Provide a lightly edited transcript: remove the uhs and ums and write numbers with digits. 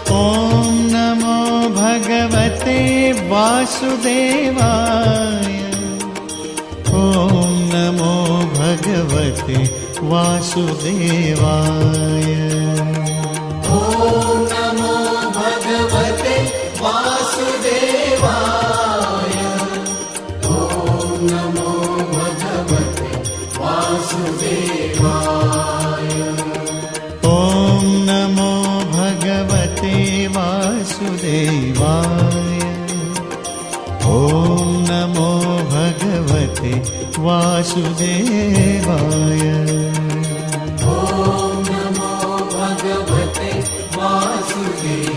ॐ नमो भगवते वासुदेवाय। ॐ नमो भगवते वासुदेवाय। ॐ नमो भगवते वासुदेवाय। ॐ नमो भगवते वासुदेवाय। ॐ नमो भगवते वासुदेवाय। ॐ नमो भगवते वासुदेवाय। ॐ नमो भगवते वासुदेवाय।